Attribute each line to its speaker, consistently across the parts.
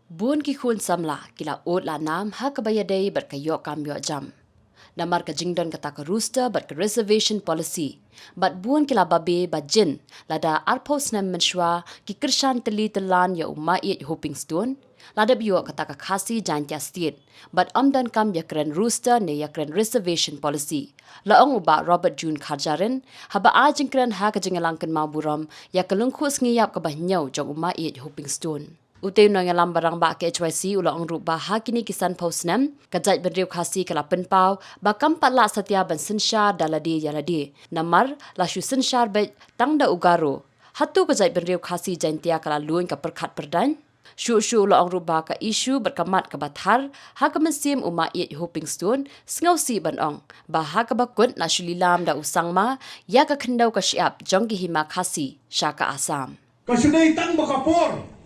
Speaker 1: Bun ki khun samla kila ot la nam ha kabayadai berkayok kamyo jam. Namar ka jingdon kata ka rooster ber ka reservation policy. Bat bun kila babe bajin lada arpos nam menshwa ki kershan teli telan ya umait hoping stone. Lada biyo kata ka khasi jantia state. Bat amdan kam ya keren rooster ne ya keren reservation policy. Laong uba Robert June Kharjarin haba ajing keren ha ka jingalangkan maburam ya kalungkhus ngiyap ka bahnyau jong umait hoping stone. Utay no ngalam barang ba ke HYC ulang rupa hakini kisan posnam kajat benriu khasi kala penpau bakam patla satya ban sensyar daladi yaladi namar lasyu sensyar be tangda ugaro hatu kajat benriu khasi jantia kala luin ka perkhat perdan syu ulang rupa ka isu berkamat ka bathar ha ka mesim uma it hoping stone ngausi banong ba ha ka bakut lasyu lilam da usangma ya ka khendau ka siap jonggi hima khasi syaka asam
Speaker 2: kasunay tang bakapor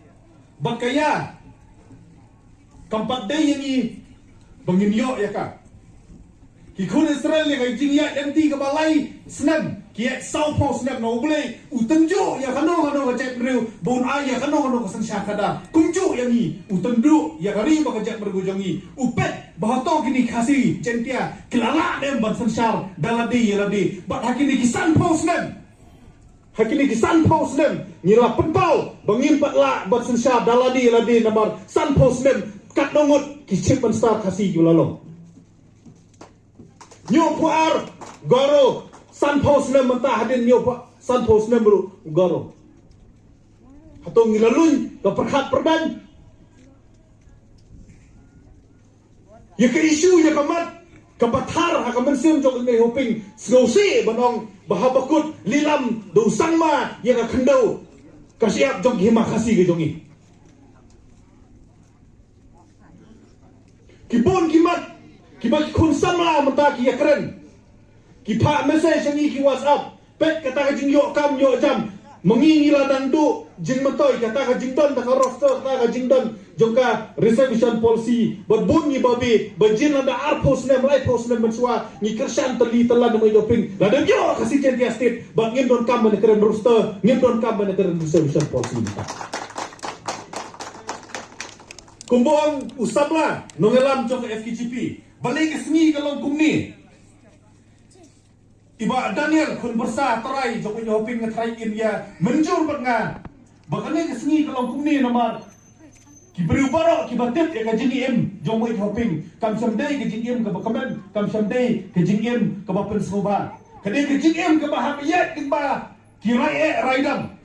Speaker 2: Bakaya kampat day yang i banginyo ya ka kikun Israel ya kai jingya yang ti kabalai snam kiat south post snam no boleh utenjo ya kano ka cek riu bon ai ya kano ka sansya kada kunju yang i utendu ya kari ba ka cek bergujongi upet bahato kini khasi centia kelala dem ban sansyar daladi ya ladi bat hakini kisan post snam Hakini kisan paus nem ngira penpau bangin patla bat sensya daladi ladi namar san paus nem kat nongot kicip penstar kasih julalong nyo puar goro san paus nem mentah hadin nyo san paus nem bro goro hatong ngilalun ke perkhat perdan ya ke isu ya kamat kabathar ha kamansim jong ngai hoping snowsi banong bahabakut lilam do sangma ya ka khendau kasiap jong hima khasi ge jongi kibon kimat kibat kun samla mata ki yakren ki pha message ni ki whatsapp pet kata ka jing yo kam yo jam mengingila dandu jing matoi kata ka jing don ta ka roster kata ka jing don jongka reservation policy berbunyi babi bejin lada arpos nem lai pos nem mensua ni kersan teli telan mai doping lada yo kasih jentia state bang ngin don kam keren roster ngin don kam keren reservation policy kumbong usabla nongelam jong FKGP balik ke seni kalong kumni Iba Daniel kun bersa terai jong hoping ngetrai in ya menjur bernga bakane ke seni kalong kumni nomor ki berubah ki batit ya ka jingim jong mai hoping kam samdai ke jingim ka bakaman kam samdai ke jingim ka bapen soba kade ke jingim ka bahabiyat ke ba ki rai raidam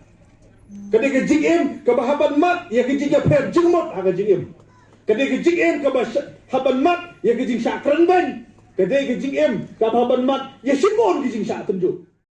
Speaker 2: kade ke jingim ka bahaban mat ya ke jingya per jingmot ha ka jingim kade ke jingim ka bahaban mat ya ke jing sakran ban kade ke jingim ka bahaban mat ya simon ke jing sak tunjuk